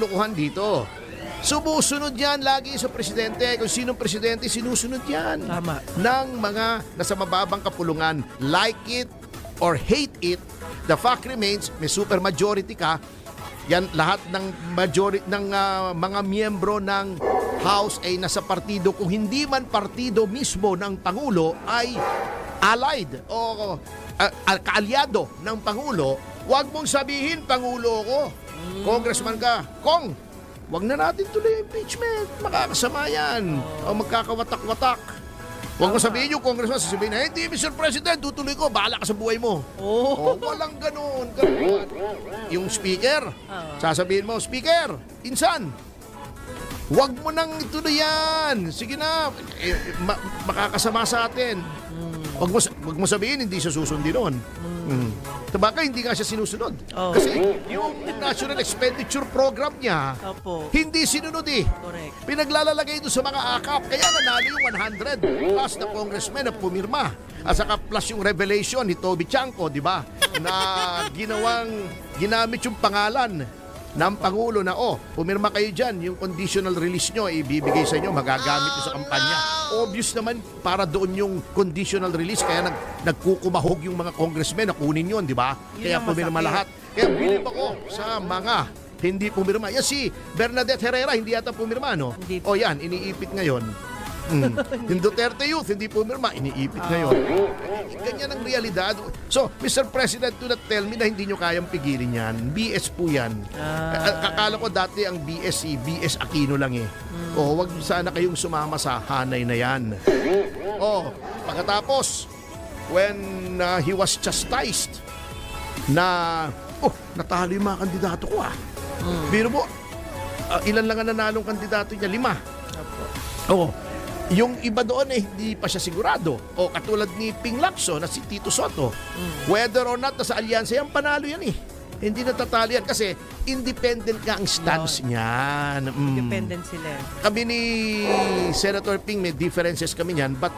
lokohan dito. Sumusunod yan lagi sa presidente. Kung sinong presidente, sinusunod yan. Tama. Ng mga nasa mababang kapulungan. Like it or hate it, the fact remains, may super majority ka. Yan lahat ng majority ng mga miyembro ng House ay nasa partido. Kung hindi man partido mismo ng Pangulo ay allied o kaalyado ng Pangulo. Huwag mong sabihin Pangulo ko. Congressman ka. Kong, wag na natin tuloy impeachment. Makakasama yan. O magkakawatak-watak. Huwag mo sabihin yung congressman, sasabihin na, hindi, Mr. President, tutuloy ko, bahala ka sa buhay mo. O, walang ganun. Yung speaker, sasabihin mo, Speaker, insan, huwag mo nang ituloy yan. Sige na, makakasama sa atin. Huwag mo sabihin, hindi siya susundin nun. Tabaka hindi nga siya sinusunod. Kasi yung National Expenditure Program niya, hindi sinunod eh. Correct. Pinaglalalagay doon sa mga akap. Kaya nanalo yung 100 plus na congressman na pumirma. At saka plus yung revelation ni Toby Chanco, di ba? Na ginamit yung pangalan ng Pangulo na, pumirma kayo dyan, yung conditional release nyo, ibibigay sa inyo, magagamit nyo sa kampanya. Obvious naman, para doon yung conditional release, kaya nagkukumahog yung mga congressmen na kunin yun, di ba? Kaya pumirma lahat. Kaya bilib ako sa mga hindi pumirma. Yan si Bernadette Herrera, hindi yata pumirma, no? O yan, iniipit ngayon. Yung Duterte Youth, hindi pumirma, iniipit ngayon. Ganyan ang realidad. So, Mr. President, do not tell me na hindi nyo kayang pigilin yan. BS po yan. Kakala ko dati ang BS Aquino lang eh. Wag sana kayong sumama sa hanay na yan. Pagkatapos, when he was chastised na, natalo yung mga kandidato ko Biro mo, ilan lang ang nanalong kandidato niya? 5. Yung iba doon hindi pa siya sigurado. Katulad ni Ping Lacson na si Tito Soto. Whether or not nasa alyansa yan, panalo yan eh. Hindi natatalo yan kasi independent nga ang stance niyan. Independent sila. Kami ni Senator Ping, may differences kami niyan. But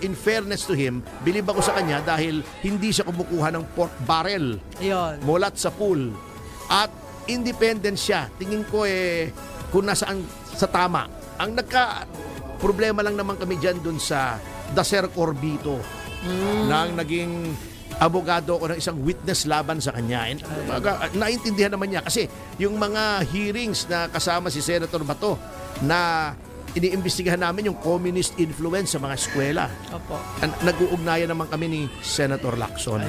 in fairness to him, believe ako sa kanya dahil hindi siya kumukuha ng pork barrel mulat sa pool. At independent siya. Tingin ko kung nasaan sa tama. Ang problema lang naman kami dyan dun sa Dacer Corbito nang naging abogado ko ng isang witness laban sa kanya. Naintindihan naman niya kasi yung mga hearings na kasama si Senator Bato na iniimbestigahan namin yung communist influence sa mga eskwela. Nag-uugnayan naman kami ni Senator Lacson.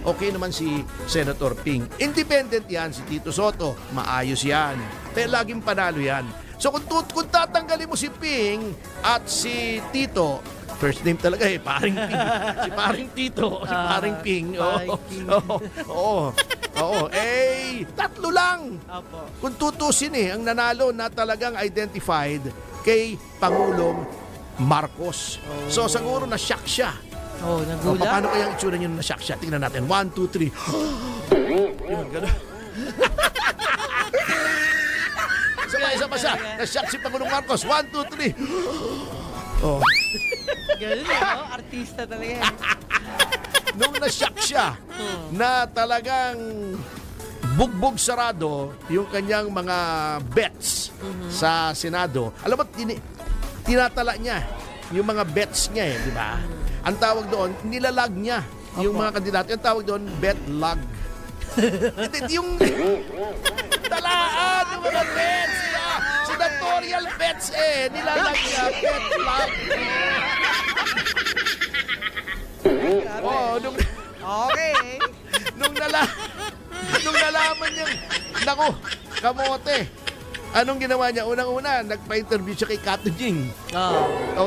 Okay naman si Senator Ping. Independent yan, si Tito Soto. Maayos yan. Kaya laging panalo yan. So kung tatanggalin mo si Ping at si Tito, first name talaga Paring Ping. Si Paring Tito, si Paring Ping. Tatlo lang. Kung tutusin ang nanalo na talagang identified kay Pangulong Marcos. So siguro na-shock siya. Nagulat. Paano kaya ang itsura niyo na-shock siya? Tingnan natin. 1, 2, 3. Yun, gano'n. Isa pa siya. Na-shock si Pangulong Marcos. 1, 2, 3. Ganun artista talaga yan. Nung na-shock siya na talagang bugbog sarado yung kanyang mga bets sa Senado. Alam mo, tinatala niya yung mga bets niya di ba? Ang tawag doon, nilalag niya yung mga kandidato. Ang tawag doon, bet lag. Yung talaan yung mga bets senatorial bets nilalag niya bet lag. Nung nalaman niya, naku, kamote. Anong ginawa niya? Unang-una, nagpa-interview siya kay Kato Jing.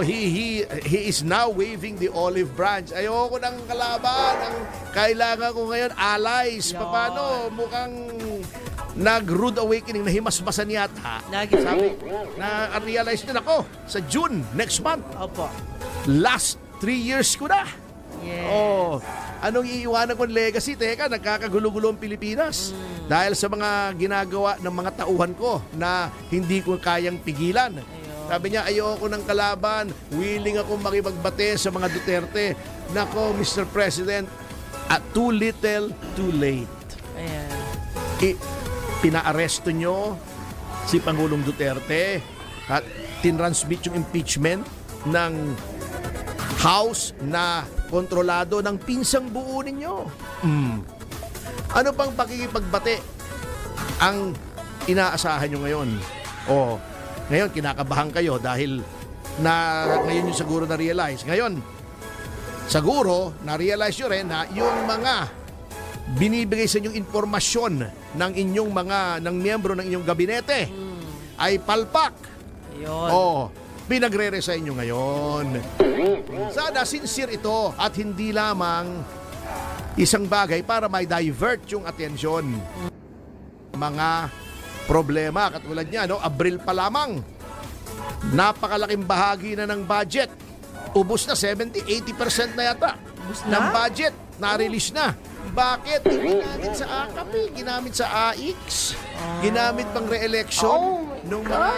He is now waving the olive branch. Ayoko ng kalaban. Ang kailangan ko ngayon, allies. Paano? Mukhang nag-rude awakening, nahimasmasan yata. Sabi, na-realize niya, ako, sa June, next month. Last 3 years ko na. Anong iiwanan kong legacy? Teka, nagkakagulo-gulo ang Pilipinas. Dahil sa mga ginagawa ng mga tauhan ko na hindi ko kayang pigilan. Sabi niya, ayoko ng kalaban. Willing akong makipagbate sa mga Duterte. Nako, Mr. President, too little, too late. Pinaaresto nyo si Pangulong Duterte at tinransmit yung impeachment ng House na kontrolado ng pinsang buo ninyo. Ano pang pakikipagbate ang inaasahan nyo ngayon? O, ngayon kinakabahan kayo dahil ngayon yung siguro na-realize. Ngayon, siguro na-realize nyo rin na yung mga binibigay sa inyong informasyon ng inyong ng miyembro ng inyong gabinete ay palpak. Yun. O, pinagre-resign nyo ngayon. Sana sincere ito at hindi lamang isang bagay para may divert yung atensyon. Mga problema katulad niya, Abril pa lamang, napakalaking bahagi na ng budget. Ubus na 70-80% na yata Ubus ng na? budget. Na-release na. Bakit? Hindi ginamit sa AKP, ginamit sa AX, ginamit pang re-election nung mga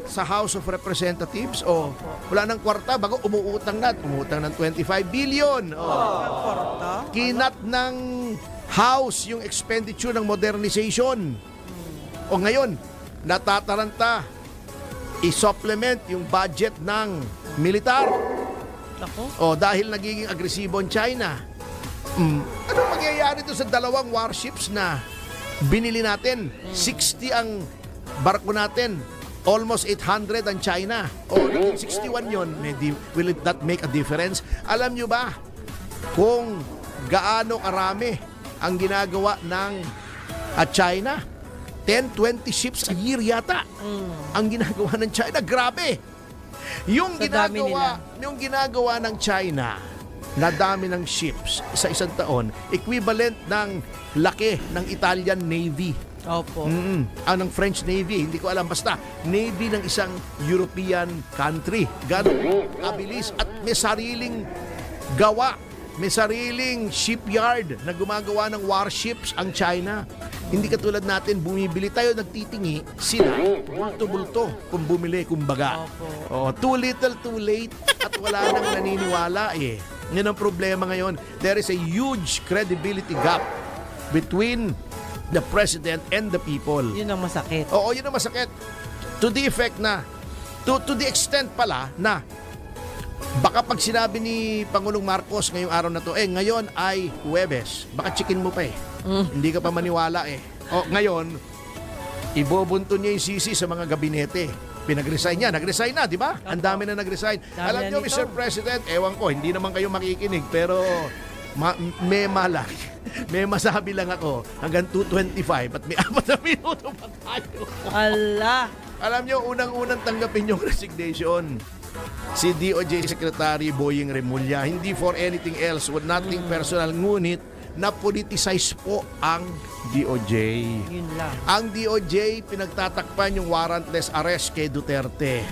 sa House of Representatives. Wala nang kwarta, bago umuutang ng 25 billion. Kwarta? Kinat ng House yung expenditure ng modernization. Ngayon, natataranta i-supplement yung budget ng militar. Ako? Dahil nagiging agresibo ang China. Ano mangyayari doon sa 2 warships na binili natin? 60 ang barko natin. Almost 800 ang China. Naging 61 yun. Will it not make a difference? Alam nyo ba kung gaano karami ang ginagawa ng China? 10-20 ships a year yata ang ginagawa ng China. Grabe! Yung ginagawa ng China na dami ng ships sa isang taon, equivalent ng laki ng Italian Navy. Opo. Ng French Navy, hindi ko alam, basta Navy ng isang European country. Gano'n kabilis at may sariling gawa, may sariling shipyard na gumagawa ng warships ang China. Hindi katulad natin, bumibili tayo, nagtitingi, sila, bulto-bulto, kung bumili, kumbaga. Too little, too late, at wala nang naniniwala eh. Yan ang problema ngayon. There is a huge credibility gap between the president and the people. Yun ang masakit. Yun ang masakit. To the effect na, to the extent pala na, baka pag sinabi ni Pangulong Marcos ngayong araw na to, ngayon ay Huwebes, baka chicken mo pa eh. Hindi ka pa maniwala eh. Ngayon, ibobunto niya yung sisi sa mga gabinete. Pinag-resign niya. Nag-resign na, di ba? Ang dami na nag-resign. Alam niyo, Mr. President, ewan ko, hindi naman kayo makikinig, pero may masabi lang ako hanggang 2:25 at may 4 na minuto pa tayo. Ala! Alam niyo, unang-unang tanggapin yung resignation. Si DOJ Secretary Boying Remulla, hindi for anything else, with nothing personal, ngunit na-politicize po ang DOJ. Yun lang. Ang DOJ, pinagtatakpan yung warrantless arrest kay Duterte.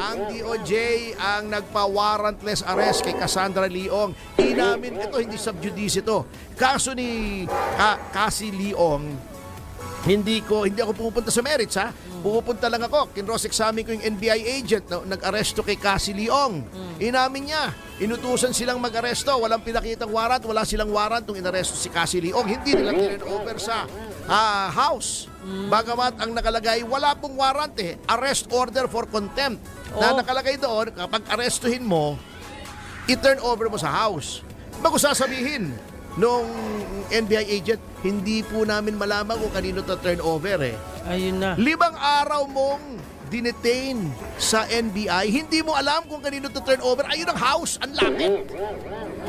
Ang DOJ ang nagpa-warrantless arrest kay Cassandra Leong. Inamin ito, hindi sub judice ito. Kaso ni Cassie Leong, hindi ako pumupunta sa merits ha. Pupunta lang ako, kinross-examine ko yung NBI agent na nag-aresto kay Cassie Leong. Inamin niya, inutusan silang mag-aresto, walang pinakitang warrant, wala silang warrant nung inaresto si Cassie Leong. Hindi nila turn-over sa house. Bagamat ang nakalagay, wala pong warrant eh. Arrest order for contempt. Na nakalagay doon, kapag arestuhin mo, i-turn over mo sa house. Bago sasabihin nung NBI agent, hindi po namin malaman kung kanino to turn over eh. Ayun na. 5 araw mong dinetain sa NBI, hindi mo alam kung kanino to turn over. Ayun ang house, ang lapit.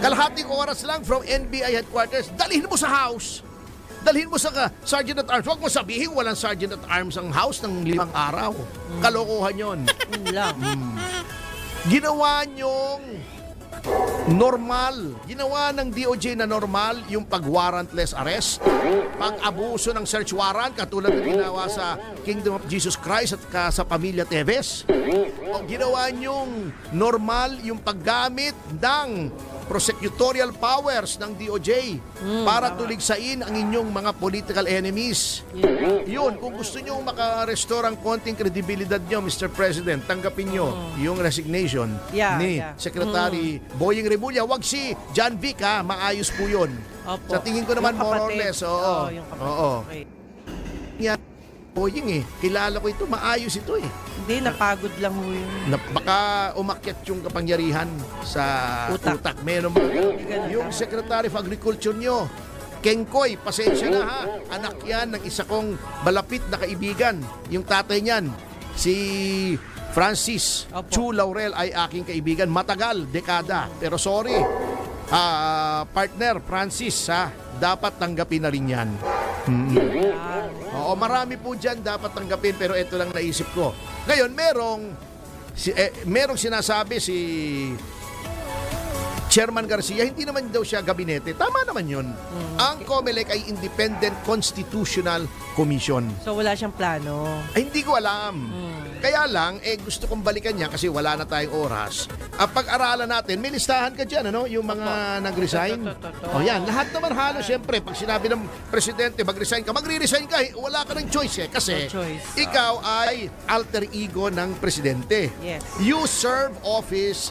Kalahating oras lang from NBI headquarters, dalhin mo sa house. Dalhin mo sa Sergeant at Arms. Huwag mo sabihin walang Sergeant at Arms ang house ng 5 araw. Kalokohan yun. Yun lang. Ginawa nyong normal. Ginawa ng DOJ na normal yung pag-warrantless arrest, pag-abuso ng search warrant katulad ng ginawa sa Kingdom of Jesus Christ at sa Pamilya Teves. O ginawa nyong normal yung paggamit ng prosecutorial powers ng DOJ para tuligsain ang inyong mga political enemies. Yun, kung gusto nyo makarestore ang konting kredibilidad nyo, Mr. President, tanggapin nyo yung resignation ni Secretary Boying Remulla. Wag si John Vic ha, maayos po yun. Opo. Sa tingin ko naman Yung more or kapatid. less. Yung kapatid. Oo. Okay. Boying kilala ko ito, maayos ito Hindi, napagod lang ho yun. Baka umakyat yung kapangyarihan sa Utak. Meron ba? Yung Secretary of Agriculture nyo, Kengkoy, pasensya na ha. Anak yan ng isa kong malapit na kaibigan. Yung tatay niyan, si Francis Opo. Chu Laurel ay aking kaibigan. Matagal, dekada. Pero sorry, partner Francis dapat tanggapin na rin yan. Oo, marami po dyan dapat tanggapin pero ito lang naisip ko. Ngayon, merong sinasabi si Chairman Garcia, hindi naman daw siya gabinete. Tama naman yun. Ang COMELEC ay Independent Constitutional Commission. So wala siyang plano. Ay, hindi ko alam. Kaya lang, gusto kong balikan niya kasi wala na tayong oras. Pag-aralan natin, may listahan ka dyan, yung mga nag-resign. O yan, lahat naman halos, siyempre, pag sinabi ng presidente, mag-resign ka, magre-resign ka, wala ka ng choice kasi No choice. ikaw ay alter ego ng presidente. Yes. You serve office